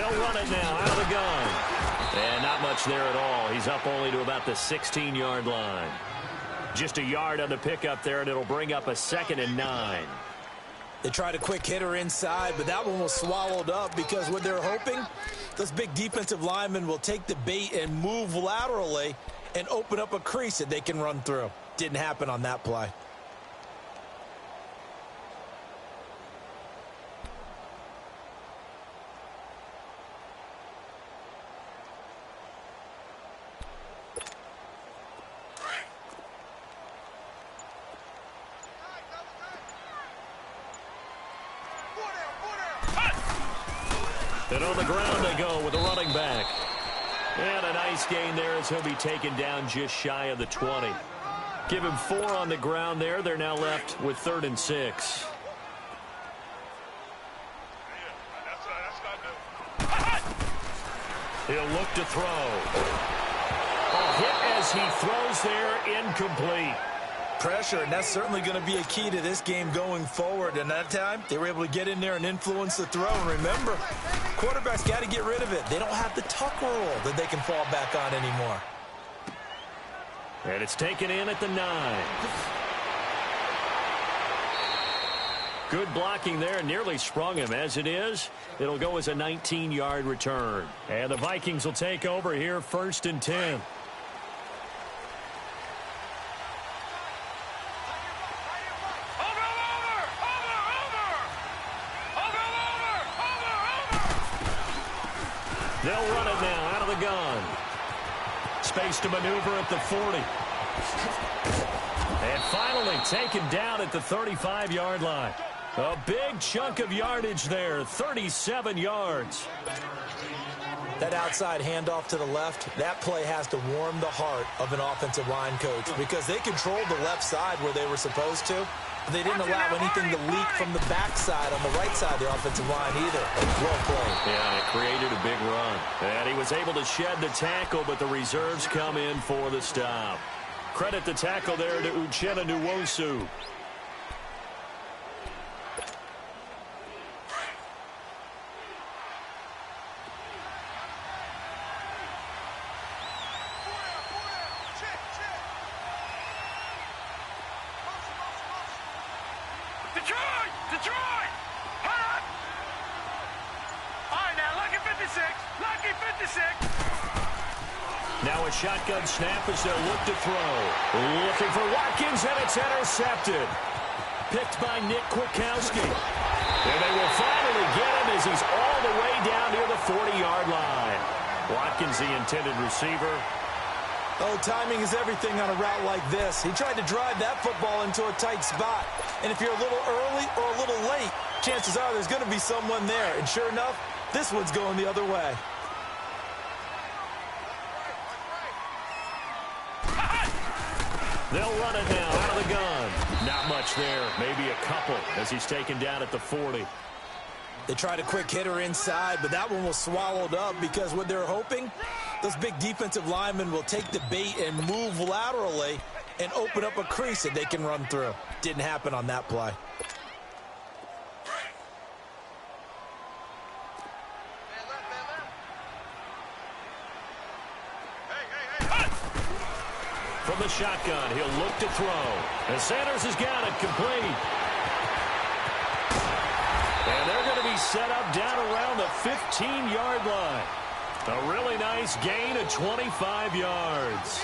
They'll run it now out of the gun. And not much there at all. He's up only to about the 16-yard line. Just a yard on the pickup there, and it'll bring up a 2nd and 9. They tried a quick hitter inside, but that one was swallowed up because what they're hoping, those big defensive linemen will take the bait and move laterally and open up a crease that they can run through. Didn't happen on that play. And on the ground they go with the running back. And a nice gain there as he'll be taken down just shy of the 20. Give him 4 on the ground there. They're now left with 3rd and 6. He'll look to throw. A hit as he throws there, incomplete. Pressure, and that's certainly going to be a key to this game going forward. And that time, they were able to get in there and influence the throw. And remember, quarterbacks got to get rid of it. They don't have the tuck rule that they can fall back on anymore. And it's taken in at the 9. Good blocking there, nearly sprung him. As it is, it'll go as a 19-yard return. And the Vikings will take over here, 1st and 10. They'll run it now out of the gun. Space to maneuver at the 40. And finally taken down at the 35-yard line. A big chunk of yardage there, 37 yards. That outside handoff to the left, that play has to warm the heart of an offensive line coach because they controlled the left side where they were supposed to. They didn't allow anything to leak from the backside on the right side of the offensive line either. Well played. Yeah, it created a big run. And he was able to shed the tackle, but the reserves come in for the stop. Credit the tackle there to Uchenna Nwosu. Detroit! Hot! All right, now, lucky 56. Lucky 56. Now a shotgun snap as they'll look to throw. Looking for Watkins, and it's intercepted. Picked by Nick Kwiatkowski. And they will finally get him as he's all the way down near the 40-yard line. Watkins, the intended receiver. Oh, timing is everything on a route like this. He tried to drive that football into a tight spot. And if you're a little early or a little late, chances are there's going to be someone there. And sure enough, this one's going the other way. They'll run it now out of the gun. Not much there. Maybe a couple as he's taken down at the 40. They tried a quick hitter inside, but that one was swallowed up because what they're hoping, those big defensive linemen will take the bait and move laterally and open up a crease that they can run through. Didn't happen on that play. From the shotgun, he'll look to throw. And Sanders has got it complete. And they're going to be set up down around the 15-yard line. A really nice gain of 25 yards.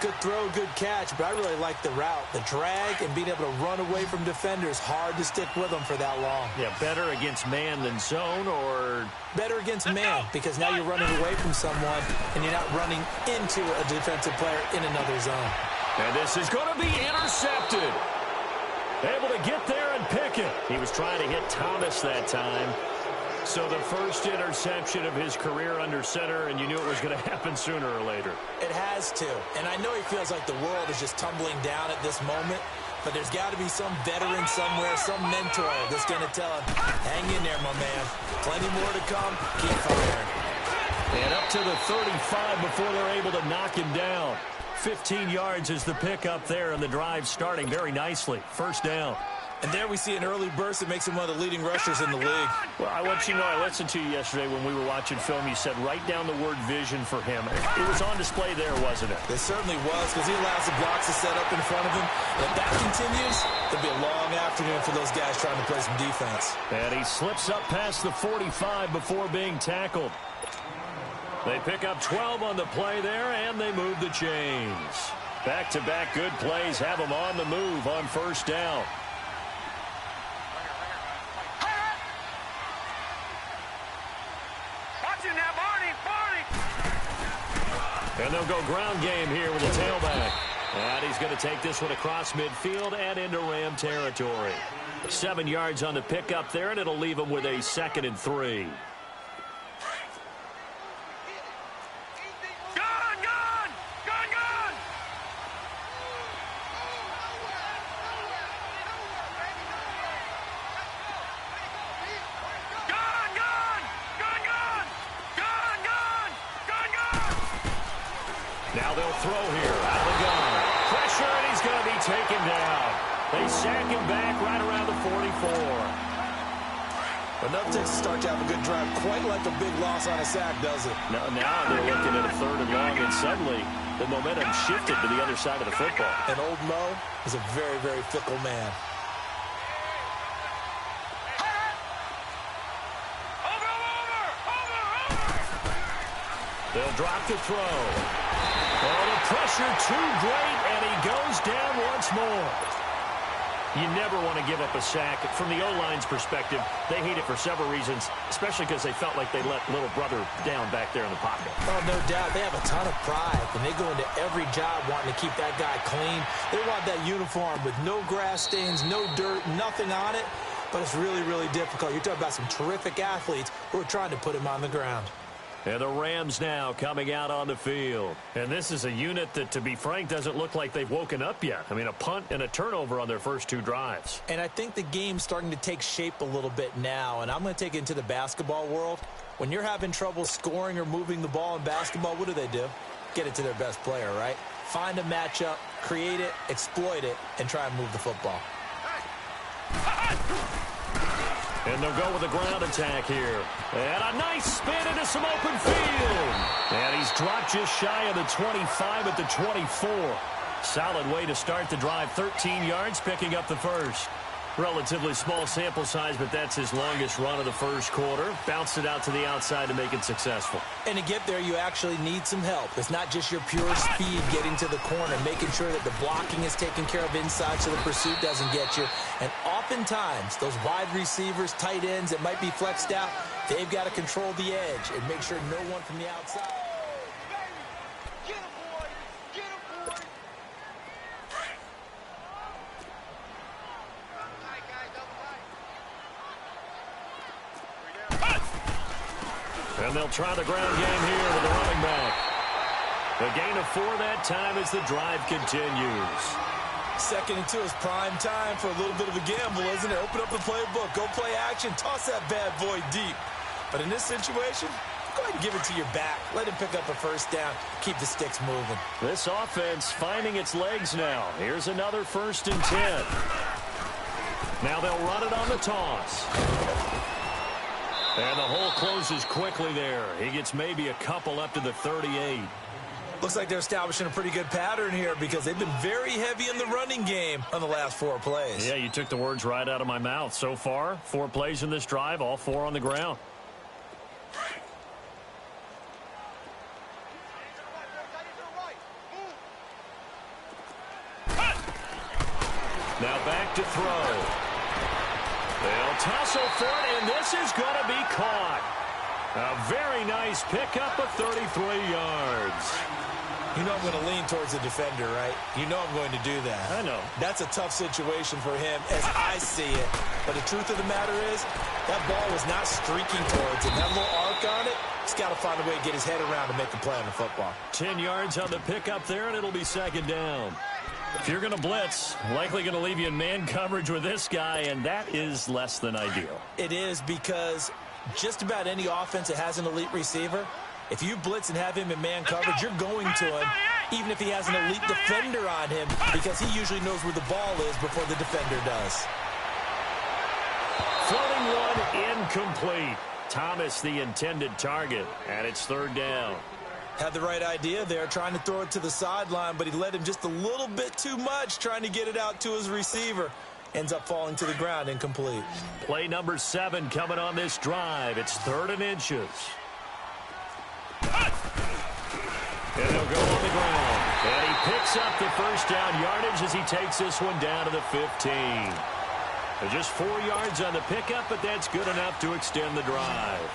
Good throw, good catch, but I really like the route. The drag and being able to run away from defenders, hard to stick with them for that long. Yeah, better against man than zone, or? Better against man, because now you're running away from someone and you're not running into a defensive player in another zone. And this is going to be intercepted. Able to get there and pick it. He was trying to hit Thomas that time. So the first interception of his career under center, and you knew it was going to happen sooner or later. It has to. And I know he feels like the world is just tumbling down at this moment, but there's got to be some veteran somewhere, some mentor that's going to tell him, hang in there, my man. Plenty more to come. Keep firing. And up to the 35 before they're able to knock him down. 15 yards is the pickup there, and the drive starting very nicely. First down. And there we see an early burst that makes him one of the leading rushers in the league. Well, I want you to know, I listened to you yesterday when we were watching film. You said write down the word vision for him. It was on display there, wasn't it? It certainly was, because he allows the blocks to set up in front of him. And if that continues, it'll be a long afternoon for those guys trying to play some defense. And he slips up past the 45 before being tackled. They pick up 12 on the play there, and they move the chains. Back-to-back good plays have them on the move on first down. And they'll go ground game here with a tailback. And he's going to take this one across midfield and into Ram territory. 7 yards on the pickup there, and it'll leave him with a 2nd and 3. Now they'll throw here out of the gun. Pressure, and he's going to be taken down. They sack him back right around the 44. Enough to start to have a good drive. Quite like a big loss on a sack, does it? Now they're looking at a 3rd and long, and suddenly the momentum shifted to the other side of the football. And old Mo is a very, very fickle man. They'll drop the throw. Oh, the pressure too great, and he goes down once more. You never want to give up a sack. From the O-line's perspective, they hate it for several reasons, especially because they felt like they let little brother down back there in the pocket. Oh, no doubt. They have a ton of pride, and they go into every job wanting to keep that guy clean. They want that uniform with no grass stains, no dirt, nothing on it, but it's really, really difficult. You're talking about some terrific athletes who are trying to put him on the ground. And the Rams now coming out on the field. And this is a unit that, to be frank, doesn't look like they've woken up yet. I mean, a punt and a turnover on their first 2 drives. And I think the game's starting to take shape a little bit now, and I'm going to take it into the basketball world. When you're having trouble scoring or moving the ball in basketball, what do? Get it to their best player, right? Find a matchup, create it, exploit it, and try and move the football. And they'll go with a ground attack here. And a nice spin into some open field. And he's dropped just shy of the 25 at the 24. Solid way to start the drive. 13 yards, picking up the first. Relatively small sample size, but that's his longest run of the first quarter. Bounced it out to the outside to make it successful. And to get there, you actually need some help. It's not just your pure speed getting to the corner, making sure that the blocking is taken care of inside so the pursuit doesn't get you. And oftentimes, those wide receivers, tight ends that might be flexed out, they've got to control the edge and make sure no one from the outside. And they'll try the ground game here with the running back. A gain of 4 that time as the drive continues. 2nd and 2 is prime time for a little bit of a gamble, isn't it? Open up the playbook, go play action, toss that bad boy deep. But in this situation, go ahead and give it to your back. Let him pick up a first down, keep the sticks moving. This offense finding its legs now. Here's another 1st and 10. Now they'll run it on the toss. And the hole closes quickly there. He gets maybe a couple up to the 38. Looks like they're establishing a pretty good pattern here because they've been very heavy in the running game on the last 4 plays. Yeah, you took the words right out of my mouth. So far, 4 plays in this drive, all 4 on the ground. Now back to throw. They'll tussle for it, and this is going to be caught. A very nice pickup of 33 yards. You know I'm going to lean towards the defender, right? You know I'm going to do that. I know. That's a tough situation for him as I see it. But the truth of the matter is, that ball was not streaking towards him. That little arc on it, he's got to find a way to get his head around to make a play on the football. 10 yards on the pickup there, and it'll be 2nd down. If you're going to blitz, likely going to leave you in man coverage with this guy, and that is less than ideal. It is because just about any offense that has an elite receiver, if you blitz and have him in man coverage, you're going to him, even if he has an elite defender on him, because he usually knows where the ball is before the defender does. floating one incomplete. Thomas the intended target, and it's third down. Had the right idea there, trying to throw it to the sideline, but he led him just a little bit too much, trying to get it out to his receiver. Ends up falling to the ground, incomplete. Play number 7 coming on this drive. It's 3rd and inches. And he'll go on the ground. And he picks up the first down yardage as he takes this one down to the 15. Just 4 yards on the pickup, but that's good enough to extend the drive.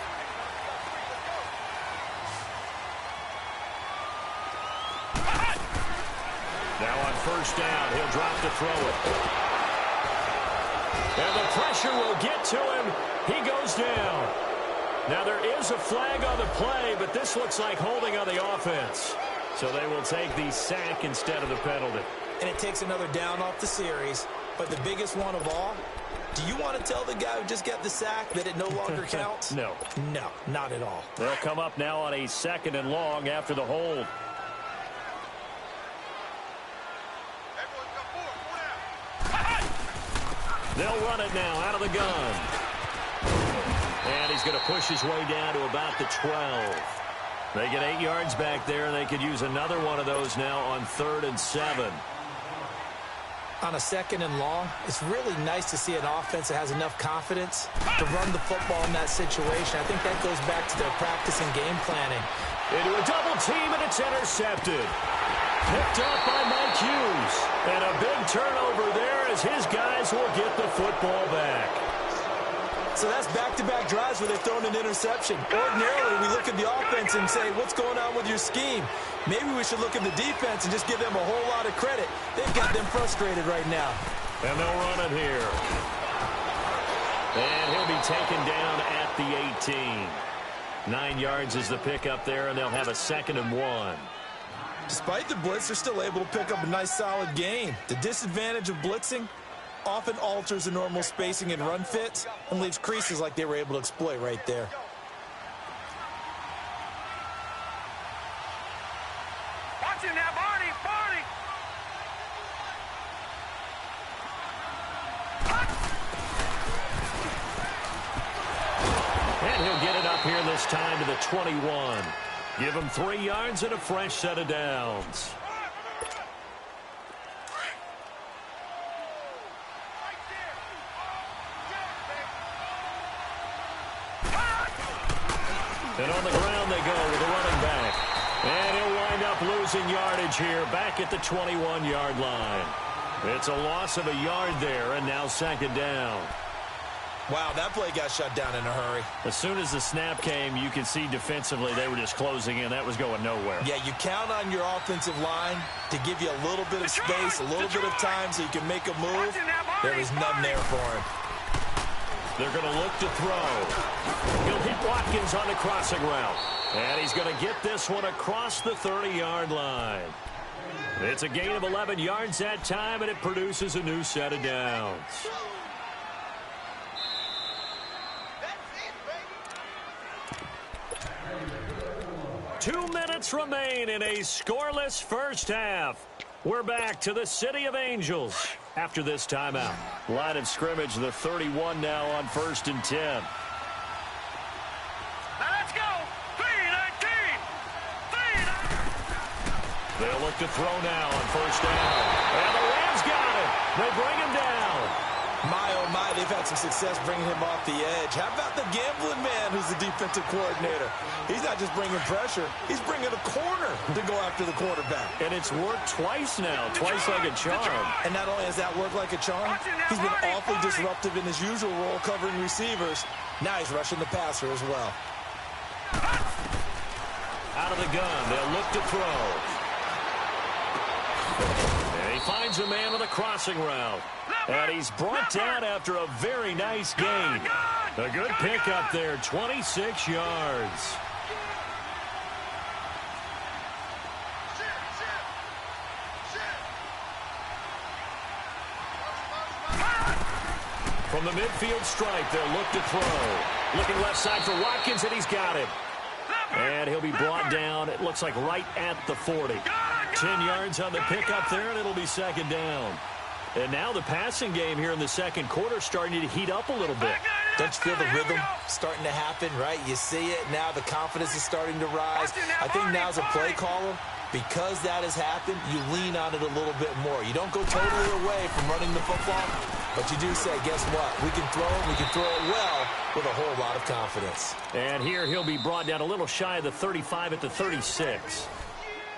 Now on first down, he'll drop to throw it. And the pressure will get to him. He goes down. Now there is a flag on the play, but this looks like holding on the offense. So they will take the sack instead of the penalty. And it takes another down off the series. But the biggest one of all, do you want to tell the guy who just got the sack that it no longer counts? No. No, not at all. They'll come up now on a 2nd and long after the hold. They'll run it now out of the gun. And he's going to push his way down to about the 12. They get 8 yards back there, and they could use another one of those now on 3rd and 7. On a 2nd and long, it's really nice to see an offense that has enough confidence to run the football in that situation. I think that goes back to their practice and game planning. Into a double team, and it's intercepted. Picked up by Mike Hughes. And a big turnover there as his guys will get the football back. So that's back-to-back drives where they've thrown an interception. Ordinarily, we look at the offense and say, what's going on with your scheme? Maybe we should look at the defense and just give them a whole lot of credit. They've got them frustrated right now. And they'll run it here. And he'll be taken down at the 18. 9 yards is the pickup there, and they'll have a 2nd and 1. Despite the blitz, they're still able to pick up a nice, solid gain. The disadvantage of blitzing often alters the normal spacing and run fits and leaves creases like they were able to exploit right there. Watch him now, Barney! And he'll get it up here this time to the 21. Give him 3 yards and a fresh set of downs. And on the ground they go with a running back. And he'll wind up losing yardage here back at the 21-yard line. It's a loss of a yard there, and now 2nd down. Wow, that play got shut down in a hurry. As soon as the snap came, you could see defensively they were just closing in. That was going nowhere. Yeah, you count on your offensive line to give you a little bit of space, a little bit of time so you can make a move. There was none there for him. They're going to look to throw. He'll hit Watkins on the crossing route. And he's going to get this one across the 30-yard line. It's a gain of 11 yards that time, and it produces a new set of downs. 2 minutes remain in a scoreless first half. We're back to the City of Angels after this timeout. Line of scrimmage, the 31 now on 1st and 10. Now let's go! 3-19! They'll look to throw now on 1st down. And the Rams got him. They bring him down. My, oh my, they've had some success bringing him off the edge. How about the gambling man who's the defensive coordinator? He's not just bringing pressure. He's bringing a corner to go after the quarterback. And it's worked twice now, twice like a charm. And not only has that worked like a charm, he's been awfully disruptive in his usual role covering receivers. Now he's rushing the passer as well. Out of the gun, they'll look to throw. And he finds a man with a crossing route. And he's brought down after a very nice gain. A good pickup there, 26 yards. From the midfield stripe, they'll look to throw. Looking left side for Watkins, and he's got him. And he'll be brought down, it looks like right at the 40. 10 yards on the pickup there, and it'll be 2nd down. And now the passing game here in the second quarter starting to heat up a little bit. Don't you feel the rhythm starting to happen, right? You see it. Now the confidence is starting to rise. I think now as a play caller, because that has happened, you lean on it a little bit more. You don't go totally away from running the football, but you do say, guess what? We can throw it. We can throw it well with a whole lot of confidence. And here he'll be brought down a little shy of the 35 at the 36.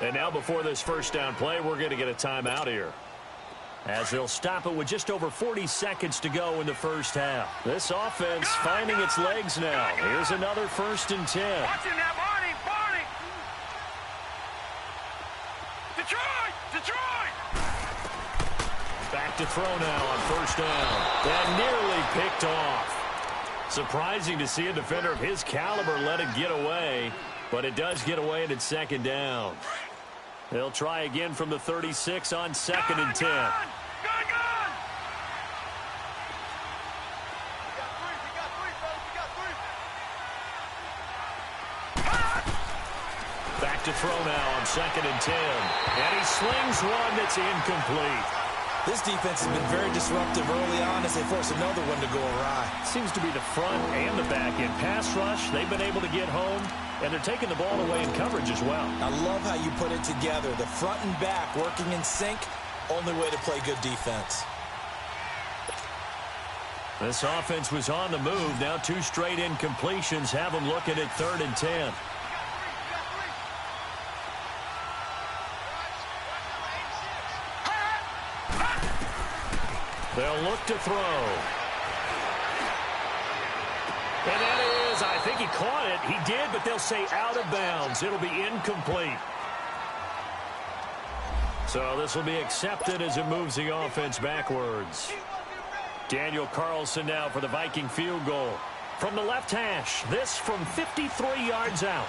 And now before this first down play, we're going to get a timeout here, as they'll stop it with just over 40 seconds to go in the first half. This offense finding its legs now. Here's another 1st and 10. Watching that, Barney. Detroit! Back to throw now on 1st down. And nearly picked off. Surprising to see a defender of his caliber let it get away, but it does get away and it's 2nd down. They'll try again from the 36 on 2nd and 10. Gun! Back to throw now on 2nd and 10. And he slings one that's incomplete. This defense has been very disruptive early on as they force another one to go awry. Seems to be the front and the back end. Pass rush, they've been able to get home, and they're taking the ball away in coverage as well. I love how you put it together. The front and back working in sync, only way to play good defense. This offense was on the move. Now 2 straight incompletions have them looking at 3rd and 10. They'll look to throw. And that is, I think he caught it. He did, but they'll say out of bounds. It'll be incomplete. So this will be accepted as it moves the offense backwards. Daniel Carlson now for the Viking field goal. From the left hash, this from 53 yards out.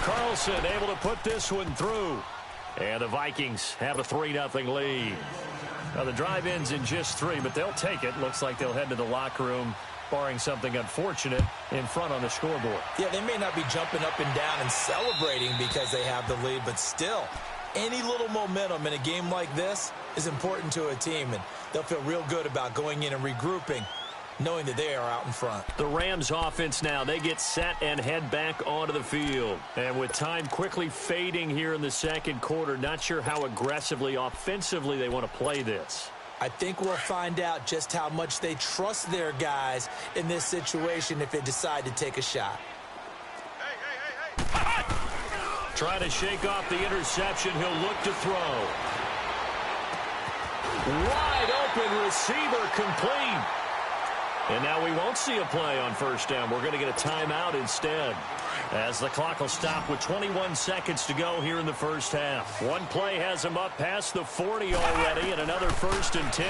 Carlson able to put this one through. And the Vikings have a 3-0 lead. Now the drive ends in just 3, but they'll take it. Looks like they'll head to the locker room, barring something unfortunate, in front on the scoreboard. Yeah, they may not be jumping up and down and celebrating because they have the lead, but still, any little momentum in a game like this is important to a team, and they'll feel real good about going in and regrouping, knowing that they are out in front. The Rams offense now, they get set and head back onto the field. And with time quickly fading here in the 2nd quarter, not sure how aggressively, offensively they want to play this. I think we'll find out just how much they trust their guys in this situation if they decide to take a shot. Trying to shake off the interception, he'll look to throw. Wide open receiver complete. And now we won't see a play on 1st down. We're going to get a timeout instead, as the clock will stop with 21 seconds to go here in the first half. One play has them up past the 40 already, and another 1st and 10.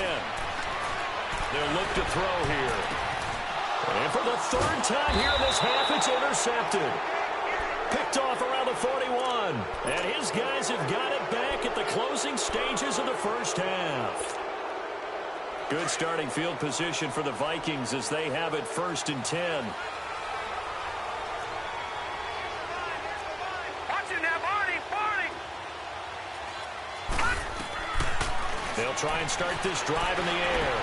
They'll look to throw here. And for the 3rd time here in this half, it's intercepted. Picked off around the 41. And his guys have got it back at the closing stages of the first half. Good starting field position for the Vikings as they have it 1st and 10. Watching that, Barney. They'll try and start this drive in the air.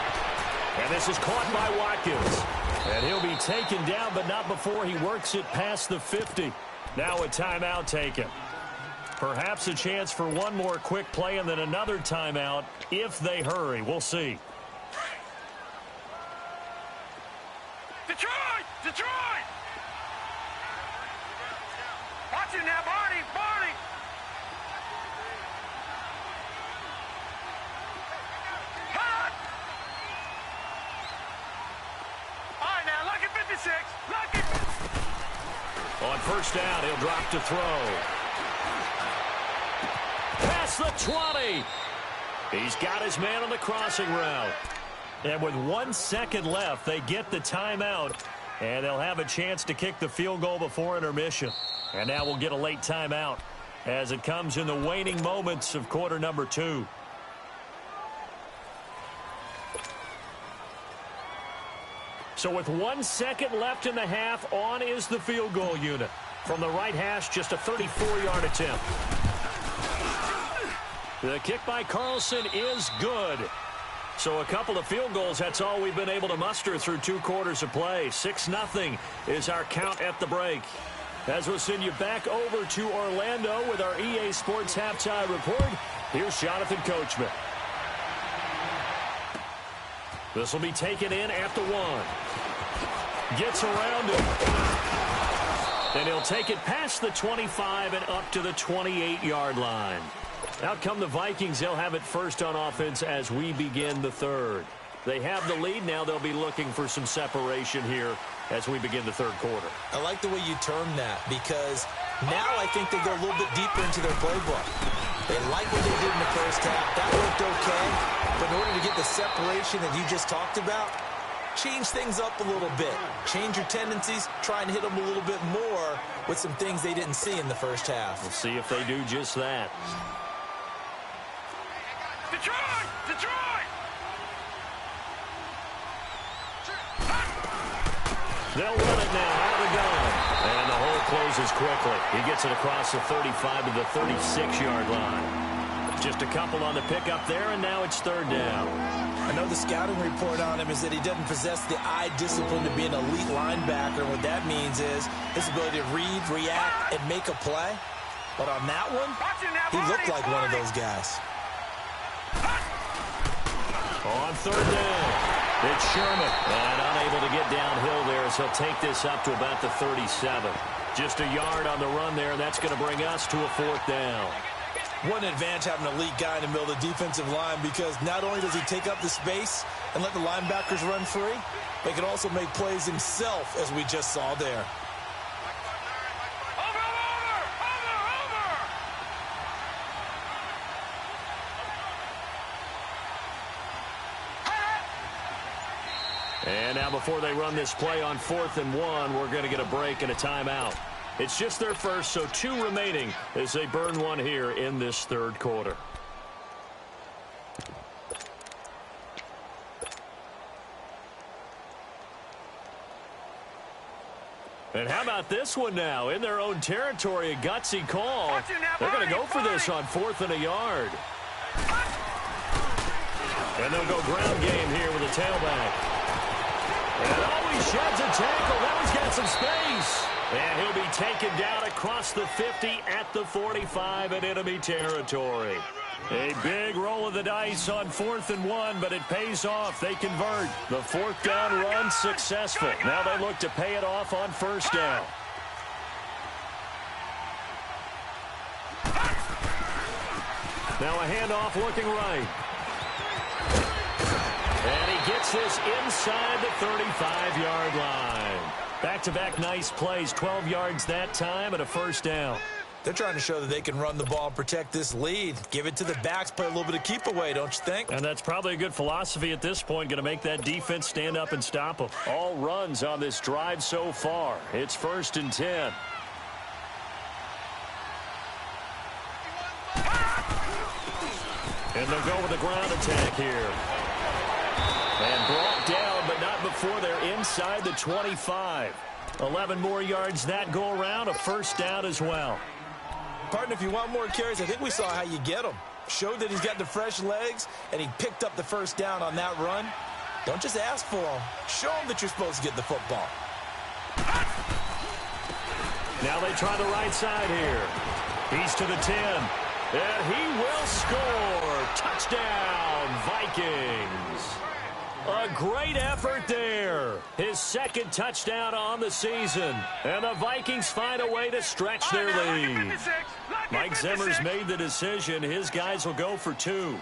And this is caught by Watkins. And he'll be taken down, but not before he works it past the 50. Now a timeout taken. Perhaps a chance for one more quick play and then another timeout if they hurry. We'll see. Detroit! Watching that, Barney! Hot! All right, now, lucky 56. Lucky. On 1st down, he'll drop to throw. Past the 20. He's got his man on the crossing route. And with 1 second left, they get the timeout, and they'll have a chance to kick the field goal before intermission. And now we'll get a late timeout as it comes in the waning moments of quarter number 2. So with 1 second left in the half, on is the field goal unit. From the right hash, just a 34-yard attempt. The kick by Carlson is good. So a couple of field goals, that's all we've been able to muster through 2 quarters of play. 6-0 is our count at the break. As we'll send you back over to Orlando with our EA Sports Halftime Report, here's Jonathan Coachman. This will be taken in at the 1. Gets around it. And he'll take it past the 25 and up to the 28-yard line. Out come the Vikings. They'll have it first on offense as we begin the third. They have the lead. Now they'll be looking for some separation here as we begin the third quarter. I like the way you term that because now I think they go a little bit deeper into their playbook. They like what they did in the first half. That worked okay. But in order to get the separation that you just talked about, change things up a little bit. Change your tendencies. Try and hit them a little bit more with some things they didn't see in the first half. We'll see if they do just that. Detroit! Detroit! They'll run it now out of the gun. And the hole closes quickly. He gets it across the 35 to the 36-yard line. Just a couple on the pickup there, and now it's third down. I know the scouting report on him is that he doesn't possess the eye discipline to be an elite linebacker. What that means is his ability to read, react, and make a play. But on that one, he looked like one of those guys. On third down, it's Sherman. And unable to get downhill there as he'll take this up to about the 37. Just a yard on the run there, and that's going to bring us to a fourth down. What an advantage having an elite guy in the middle of the defensive line because not only does he take up the space and let the linebackers run free, but he can also make plays himself, as we just saw there. And now before they run this play on 4th and 1, we're going to get a break and a timeout. It's just their first, so 2 remaining as they burn one here in this third quarter. And how about this one now? In their own territory, a gutsy call. They're going to go for this on 4th and a yard. And they'll go ground game here with a tailback. And he sheds a tackle. Now he's got some space. And he'll be taken down across the 50 at the 45 in enemy territory. A big roll of the dice on 4th and 1, but it pays off. They convert. The 4th down run successful. Now they look to pay it off on 1st down. Now a handoff looking right. And he gets this inside the 35-yard line. Back-to-back nice plays, 12 yards that time and a 1st down. They're trying to show that they can run the ball and protect this lead. Give it to the backs, play a little bit of keep away, don't you think? And that's probably a good philosophy at this point, going to make that defense stand up and stop them. All runs on this drive so far. It's 1st and 10. And they'll go with a ground attack here. And brought down, but not before they're inside the 25. 11 more yards that go around, a 1st down as well. Partner, if you want more carries, I think we saw how you get them. Showed that he's got the fresh legs, and he picked up the 1st down on that run. Don't just ask for them. Show them that you're supposed to get the football. Now they try the right side here. He's to the 10. And he will score. Touchdown, Vikings. A great effort there. His 2nd touchdown on the season. And the Vikings find a way to stretch their lead. Mike Zimmer's made the decision. His guys will go for 2.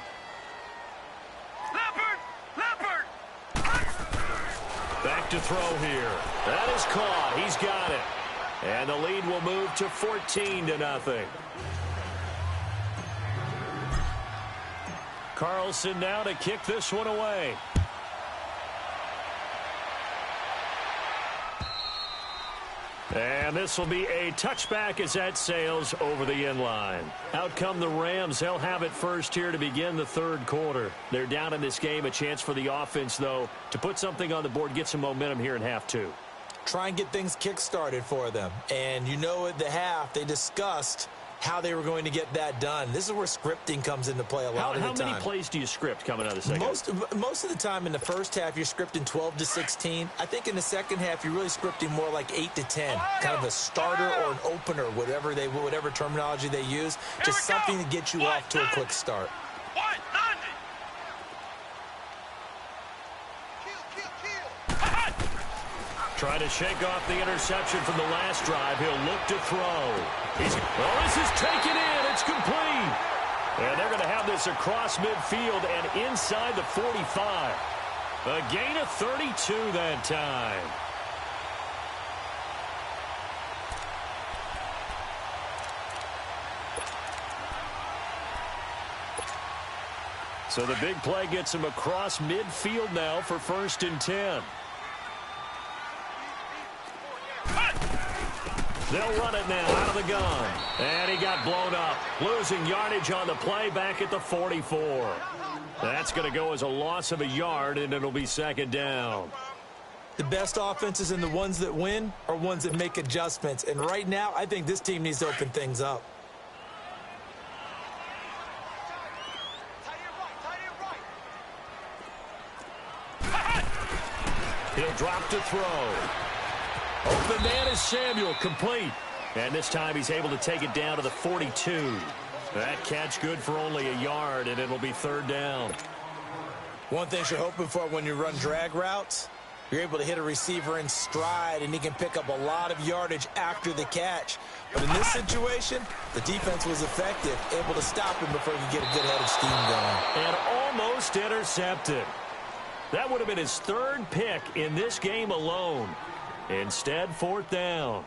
Leopard! Back to throw here. That is caught. He's got it. And the lead will move to 14-0. Carlson now to kick this one away. And this will be a touchback as that sails over the end line. Out come the Rams. They'll have it first here to begin the third quarter. They're down in this game. A chance for the offense, though, to put something on the board, get some momentum here in half 2. Try and get things kick-started for them. And you know at the half, they discussed how they were going to get that done. This is where scripting comes into play a lot of the time. How many plays do you script coming out of the second? Most of the time in the first half, you're scripting 12 to 16. I think in the second half, you're really scripting more like 8 to 10. Kind of a starter or an opener, whatever terminology they use. Just something to get you off to a quick start. Trying to shake off the interception from the last drive. He'll look to throw. This is taken in. It's complete. And they're going to have this across midfield and inside the 45. A gain of 32 that time. So the big play gets him across midfield now for 1st and 10. They'll run it now out of the gun. And he got blown up. Losing yardage on the play back at the 44. That's going to go as a loss of a yard, and it'll be 2nd down. The best offenses and the ones that win are ones that make adjustments. And right now, I think this team needs to open things up. He'll drop to throw. Open man is Samuel, complete. And this time he's able to take it down to the 42. That catch good for only a yard, and it'll be 3rd down. One thing you're hoping for when you run drag routes, you're able to hit a receiver in stride, and he can pick up a lot of yardage after the catch. But in this situation, the defense was effective, able to stop him before he could get a good head of steam going. And almost intercepted. That would have been his 3rd pick in this game alone. Instead, 4th down.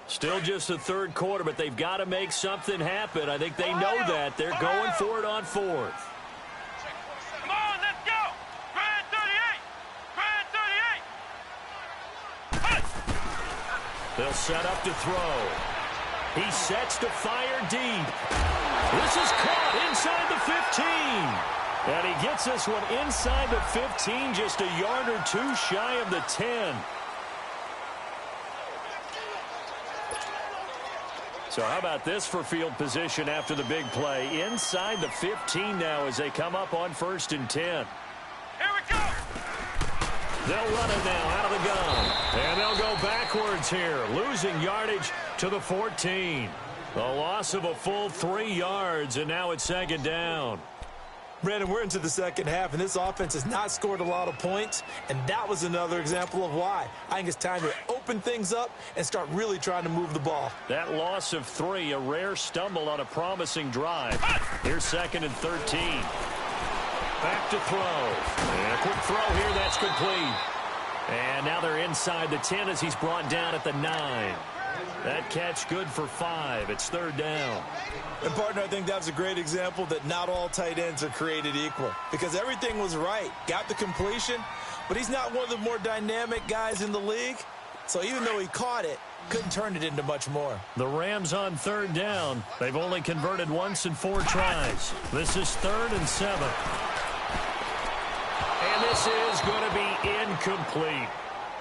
Still just the 3rd quarter, but they've got to make something happen. I think they know that. They're going for it on 4th. Come on, let's go. Grand 38. Grand 38. They'll set up to throw. He sets to fire deep. This is caught inside the 15. And he gets this one inside the 15, just a yard or 2 shy of the 10. So how about this for field position after the big play? Inside the 15 now as they come up on 1st and 10. Here we go. They'll run it now out of the gun. And they'll go backwards here, losing yardage to the 14. A loss of a full 3 yards, and now it's 2nd down. Brandon, we're into the second half, and this offense has not scored a lot of points, and that was another example of why. I think it's time to open things up and start really trying to move the ball. That loss of 3, a rare stumble on a promising drive. Here's 2nd and 13. Back to throw. And a quick throw here, that's complete. And now they're inside the 10 as he's brought down at the 9. That catch good for 5. It's 3rd down. And, partner, I think that was a great example that not all tight ends are created equal. Because everything was right. Got the completion, but he's not one of the more dynamic guys in the league. So even though he caught it, couldn't turn it into much more. The Rams on 3rd down. They've only converted once in 4 tries. This is 3rd and 7. And this is going to be incomplete.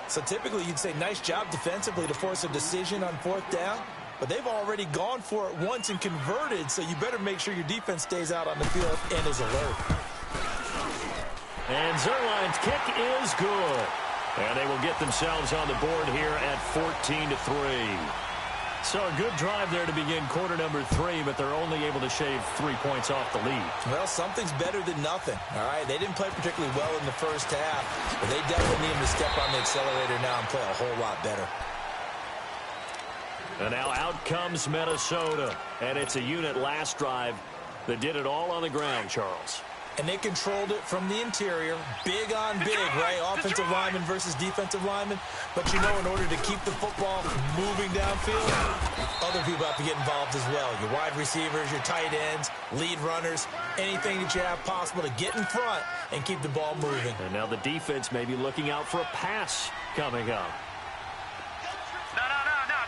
So typically you'd say nice job defensively to force a decision on 4th down, but they've already gone for it once and converted, so you better make sure your defense stays out on the field and is alert. And Zerline's kick is good. And they will get themselves on the board here at 14-3. So a good drive there to begin quarter number 3, but they're only able to shave 3 points off the lead. Well, something's better than nothing, all right? They didn't play particularly well in the first half, but they definitely need to step on the accelerator now and play a whole lot better. And now out comes Minnesota, and it's a unit last drive that did it all on the ground, Charles. And they controlled it from the interior, big on big, right? Offensive lineman versus defensive lineman. But, you know, in order to keep the football moving downfield, other people have to get involved as well. Your wide receivers, your tight ends, lead runners, anything that you have possible to get in front and keep the ball moving. And now the defense may be looking out for a pass coming up. No.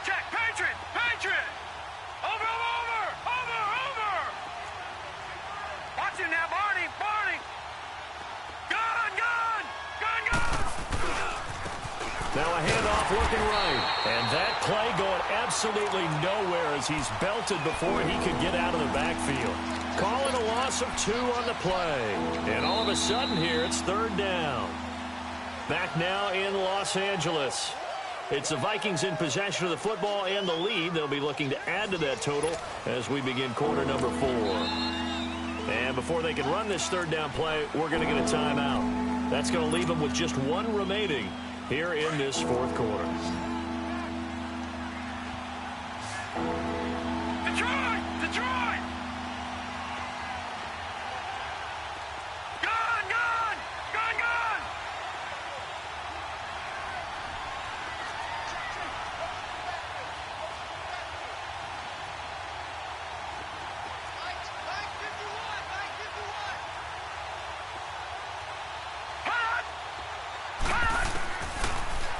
Check. Patriot. Over. Watch him now, Barney. Gun. Now a handoff looking right. And that play going absolutely nowhere as he's belted before he could get out of the backfield. Calling a loss of 2 on the play. And all of a sudden here, it's 3rd down. Back now in Los Angeles. It's the Vikings in possession of the football and the lead. They'll be looking to add to that total as we begin quarter number 4. And before they can run this 3rd down play, we're going to get a timeout. That's going to leave them with just 1 remaining here in this 4th quarter. Detroit! Detroit! Gone! Gone! Gone! Gone!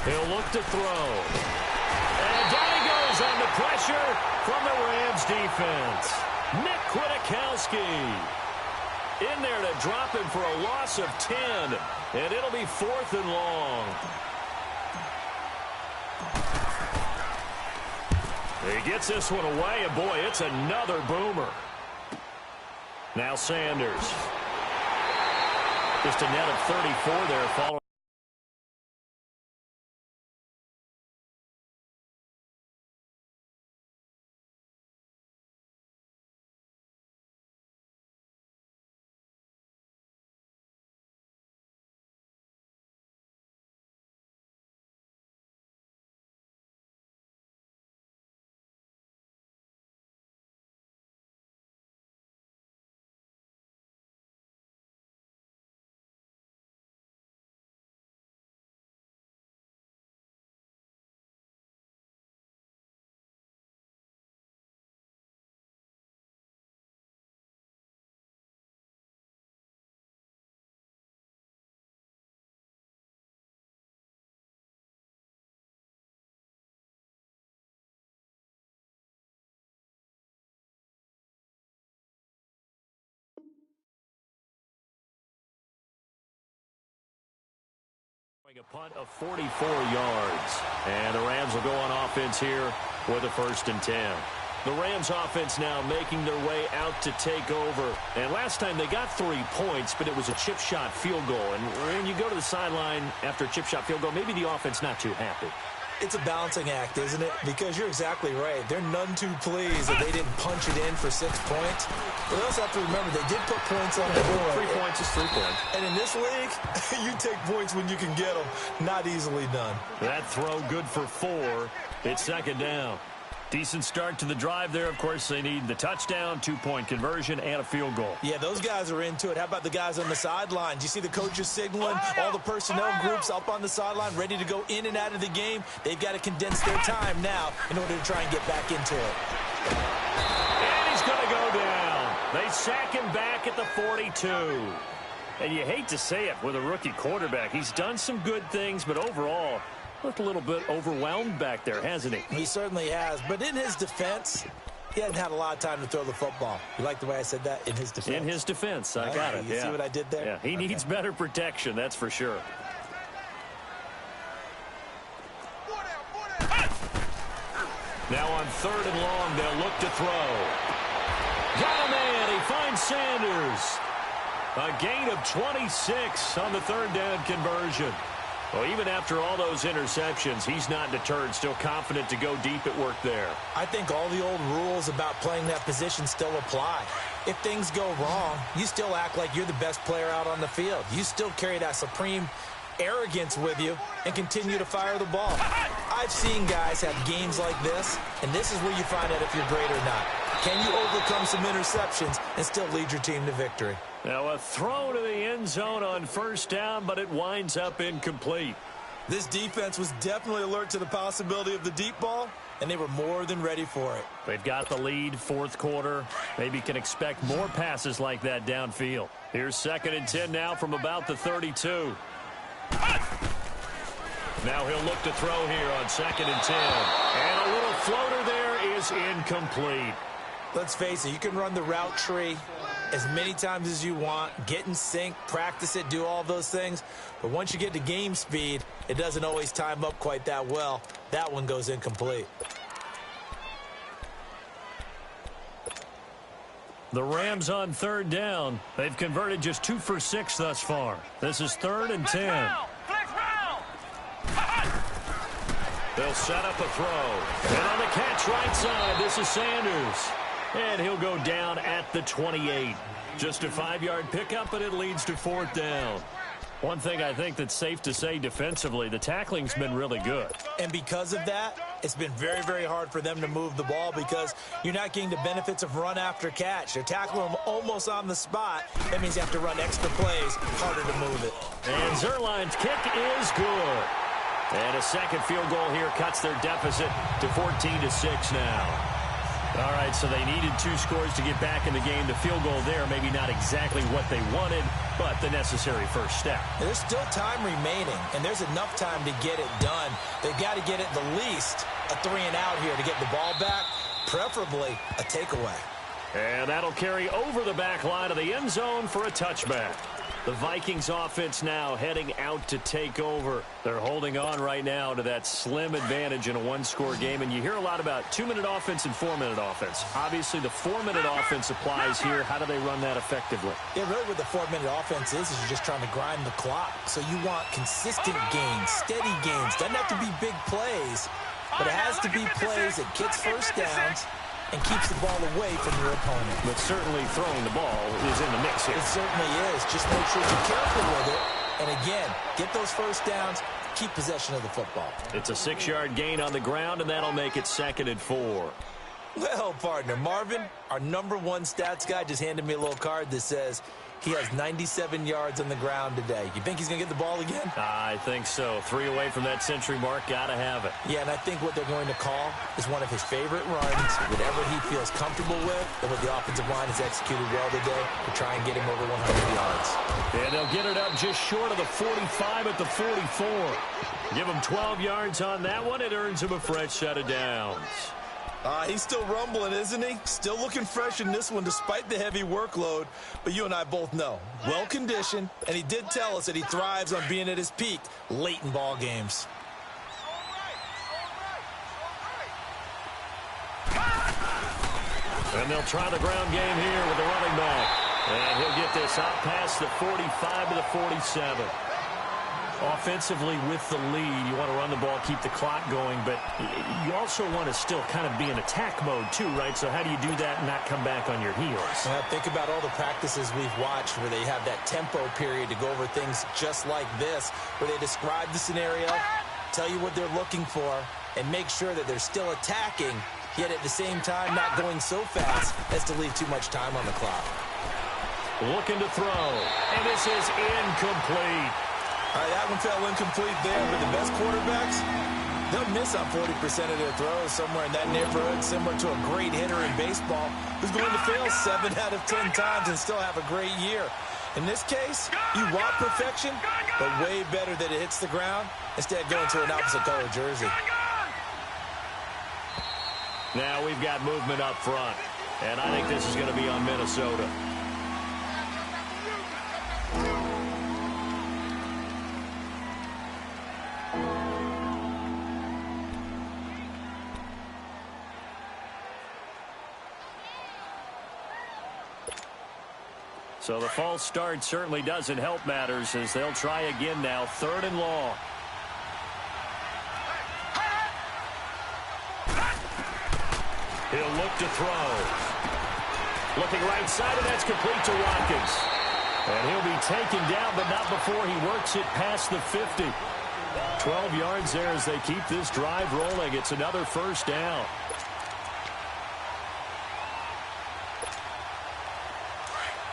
He'll look to throw. And down he goes under pressure from the Rams defense. Nick Kwiatkowski in there to drop him for a loss of 10. And it'll be 4th and long. He gets this one away, and boy, it's another boomer. Now Sanders. Just a net of 34 there following. A punt of 44 yards. And the Rams will go on offense here with a 1st and 10. The Rams offense now making their way out to take over. And last time they got 3 points, but it was a chip shot field goal. And when you go to the sideline after a chip shot field goal, maybe the offense not too happy. It's a balancing act, isn't it? Because you're exactly right. They're none too pleased that they didn't punch it in for 6 points. But they also have to remember they did put points on the board. 3 points is 3 points. And in this league, you take points when you can get them. Not easily done. That throw good for 4. It's 2nd down. Decent start to the drive there. Of course, they need the touchdown, 2-point conversion, and a field goal. Yeah, those guys are into it. How about the guys on the sideline? Do you see the coaches signaling? All the personnel groups up on the sideline ready to go in and out of the game. They've got to condense their time now in order to try and get back into it. And he's going to go down. They sack him back at the 42. And you hate to say it with a rookie quarterback. He's done some good things, but overall, looked a little bit overwhelmed back there, hasn't he? He certainly has. But in his defense, he hasn't had a lot of time to throw the football. You like the way I said that? In his defense. In his defense. I got it. You see what I did there? Yeah, he needs better protection, that's for sure. Now on 3rd and long, they'll look to throw. Got a man. He finds Sanders. A gain of 26 on the 3rd down conversion. Well, even after all those interceptions, he's not deterred, still confident to go deep at work there. I think all the old rules about playing that position still apply. If things go wrong, you still act like you're the best player out on the field. You still carry that supreme arrogance with you and continue to fire the ball. I've seen guys have games like this, and this is where you find out if you're great or not. Can you overcome some interceptions and still lead your team to victory? Now a throw to the end zone on 1st down, but it winds up incomplete. This defense was definitely alert to the possibility of the deep ball, and they were more than ready for it. They've got the lead, 4th quarter. Maybe can expect more passes like that downfield. Here's 2nd and 10 now from about the 32. Now he'll look to throw here on 2nd and 10. And a little floater there is incomplete. Let's face it, you can run the route tree as many times as you want, get in sync, practice it, do all those things. But once you get to game speed, it doesn't always time up quite that well. That one goes incomplete. The Rams on third down. They've converted just 2 for 6 thus far. This is 3rd and 10. They'll set up a throw. And on the catch right side, this is Sanders. And he'll go down at the 28. Just a 5-yard pickup, but it leads to 4th down. One thing I think that's safe to say defensively, the tackling's been really good. And because of that, it's been very, very hard for them to move the ball because you're not getting the benefits of run after catch. They're tackling them almost on the spot. That means you have to run extra plays, harder to move it. And Zerline's kick is good. And a second field goal here cuts their deficit to 14-6 now. All right, so they needed 2 scores to get back in the game. The field goal there, maybe not exactly what they wanted, but the necessary first step. There's still time remaining, and there's enough time to get it done. They've got to get at the least a 3-and-out here to get the ball back, preferably a takeaway. And that'll carry over the back line of the end zone for a touchback. The Vikings offense now heading out to take over. They're holding on right now to that slim advantage in a 1-score game. And you hear a lot about 2-minute offense and 4-minute offense. Obviously, the 4-minute offense applies here. How do they run that effectively? Yeah, really what the 4-minute offense is you're just trying to grind the clock. So you want consistent gains, steady gains. Doesn't have to be big plays, but it has to be plays that gets first downs and keeps the ball away from your opponent. But certainly throwing the ball is in the mix here. It certainly is. Just make sure you're careful with it. And again, get those first downs, keep possession of the football. It's a 6-yard gain on the ground, and that'll make it 2nd and 4. Well, partner, Marvin, our number 1 stats guy just handed me a little card that says he has 97 yards on the ground today. You think he's going to get the ball again? I think so. 3 away from that century mark. Got to have it. Yeah, and I think what they're going to call is one of his favorite runs, whatever he feels comfortable with, and what the offensive line has executed well today to try and get him over 100 yards. And they'll get it up just short of the 45 at the 44. Give him 12 yards on that one. It earns him a fresh set of downs. He's still rumbling, isn't he? Still looking fresh in this one despite the heavy workload. But you and I both know, well-conditioned, and he did tell us that he thrives on being at his peak late in ball games. And they'll try the ground game here with the running back. And he'll get this out past the 45 to the 47. Offensively with the lead, you want to run the ball, keep the clock going, but you also want to still kind of be in attack mode too, right? So how do you do that and not come back on your heels? Well, think about all the practices we've watched where they have that tempo period to go over things just like this, where they describe the scenario, tell you what they're looking for, and make sure that they're still attacking, yet at the same time not going so fast as to leave too much time on the clock. Looking to throw, and this is incomplete. All right, that one fell incomplete there, but the best quarterbacks, they'll miss on 40% of their throws somewhere in that neighborhood, similar to a great hitter in baseball who's going to fail 7 out of 10 times and still have a great year. In this case, you want perfection, but way better that it hits the ground instead of going to an opposite color jersey. Now we've got movement up front, and I think this is going to be on Minnesota. So the false start certainly doesn't help matters as they'll try again now, 3rd and long. He'll look to throw. Looking right side, and that's complete to Watkins. And he'll be taken down, but not before he works it past the 50. 12 yards there as they keep this drive rolling. It's another first down.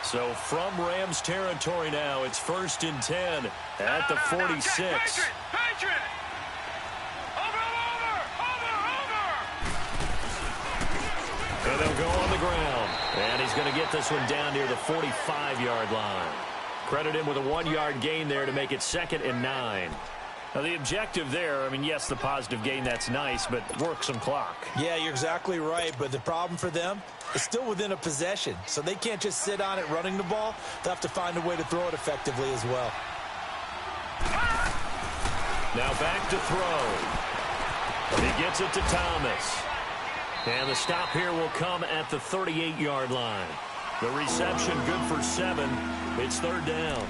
So from Rams territory now, it's 1st and 10 at the 46. Patriot! Over! And they'll go on the ground. And he's going to get this one down near the 45-yard line. Credit him with a 1-yard gain there to make it 2nd and 9. Now, the objective there, I mean, yes, the positive gain, that's nice, but work some clock. Yeah, you're exactly right, but the problem for them, is still within a possession, so they can't just sit on it running the ball. They'll have to find a way to throw it effectively as well. Now back to throw. He gets it to Thomas. And the stop here will come at the 38-yard line. The reception good for 7. It's third down.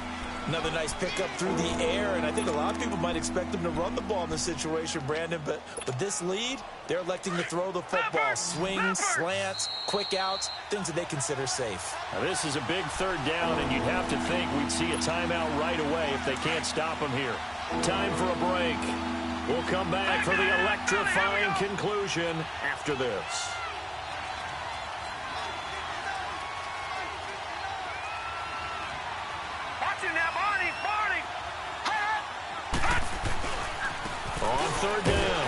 Another nice pickup through the air, and I think a lot of people might expect them to run the ball in this situation, Brandon, but with this lead, they're electing to throw the football. Swings, slants, quick outs, things that they consider safe. Now this is a big third down, and you'd have to think we'd see a timeout right away if they can't stop them here. Time for a break. We'll come back for the electrifying conclusion after this. On third down,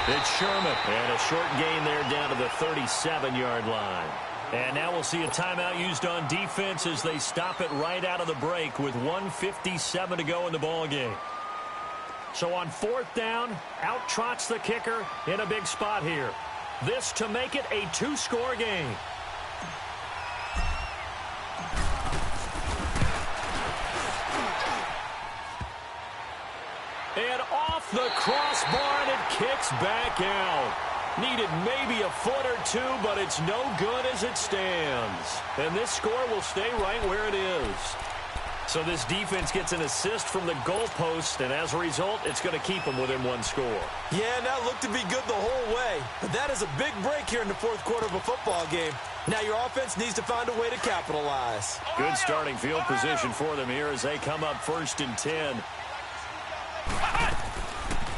it's Sherman. And a short gain there down to the 37-yard line. And now we'll see a timeout used on defense as they stop it right out of the break with 1:57 to go in the ballgame. So on fourth down, out trots the kicker in a big spot here. This to make it a 2-score game. And off the crossbar, and it kicks back out. Needed maybe a foot or two, but it's no good as it stands. And this score will stay right where it is. So this defense gets an assist from the goalpost, and as a result, it's going to keep them within 1 score. Yeah, that looked to be good the whole way. But that is a big break here in the fourth quarter of a football game. Now your offense needs to find a way to capitalize. Good starting field position for them here as they come up 1st and 10.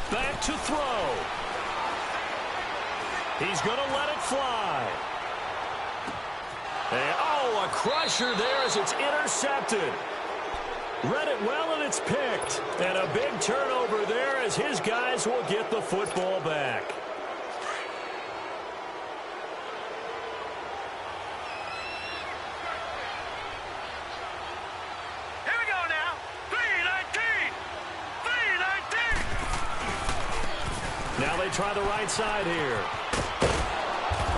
Back to throw. He's going to let it fly. And, oh, a crusher there as it's intercepted. Read it well, and it's picked. And a big turnover there as his guys will get the football back. Here we go now. 3-19. 3-19. Now they try the right side here.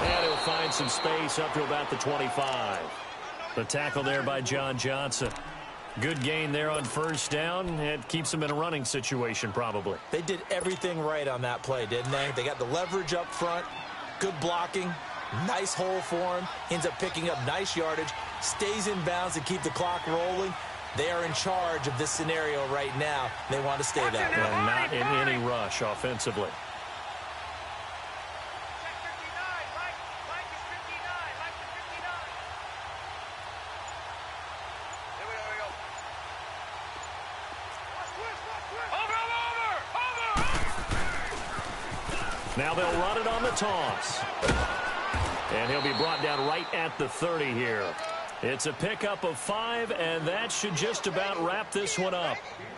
And he'll find some space up to about the 25. The tackle there by John Johnson. Good gain there on first down. It keeps them in a running situation probably. They did everything right on that play, didn't they? They got the leverage up front, good blocking, nice hole for him, ends up picking up nice yardage, stays in bounds to keep the clock rolling. They are in charge of this scenario right now. They want to stay that way. And not in any rush offensively. Now they'll run it on the toss. And he'll be brought down right at the 30 here. It's a pickup of 5, and that should just about wrap this one up.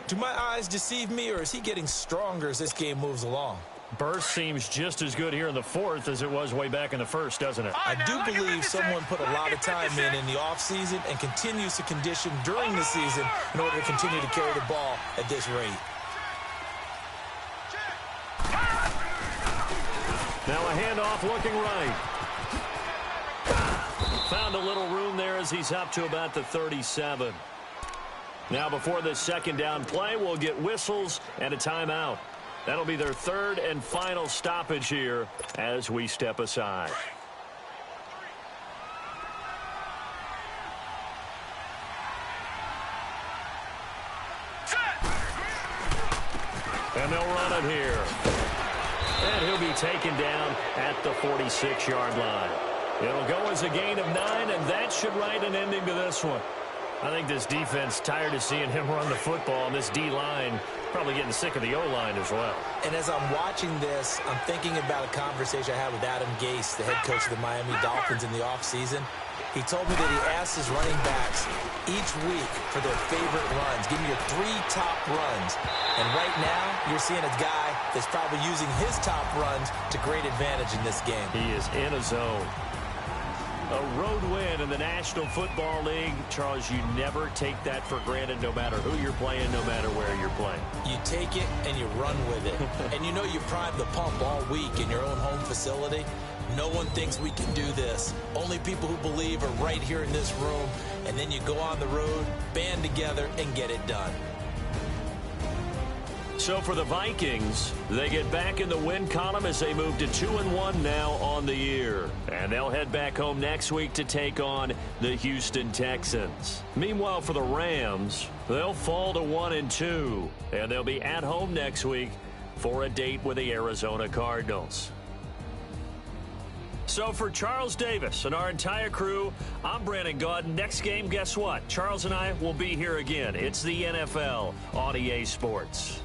Do my eyes deceive me, or is he getting stronger as this game moves along? Burst seems just as good here in the fourth as it was way back in the first, doesn't it? I do believe someone put a lot of time in the offseason and continues to condition during the season in order to continue to carry the ball at this rate. Now a handoff looking right. Found a little room there as he's up to about the 37. Now before this second down play, we'll get whistles and a timeout. That'll be their third and final stoppage here as we step aside. And they'll run it here. And he'll be taken down at the 46-yard line. It'll go as a gain of 9, and that should write an ending to this one. I think this defense tired of seeing him run the football, and this D-line probably getting sick of the O-line as well. And as I'm watching this, I'm thinking about a conversation I had with Adam Gase, the head coach of the Miami Dolphins in the offseason. He told me that he asked his running backs each week for their favorite runs. Give me your 3 top runs. And right now, you're seeing a guy that's probably using his top runs to great advantage in this game. He is in a zone. A road win in the National Football League. Charles, you never take that for granted no matter who you're playing, no matter where you're playing. You take it and you run with it. And you know you primed the pump all week in your own home facility. No one thinks we can do this. Only people who believe are right here in this room. And then you go on the road, band together, and get it done. So for the Vikings, they get back in the win column as they move to 2-1 now on the year. And they'll head back home next week to take on the Houston Texans. Meanwhile, for the Rams, they'll fall to 1-2. And they'll be at home next week for a date with the Arizona Cardinals. So for Charles Davis and our entire crew, I'm Brandon Gaudin. Next game, guess what? Charles and I will be here again. It's the NFL on EA Sports.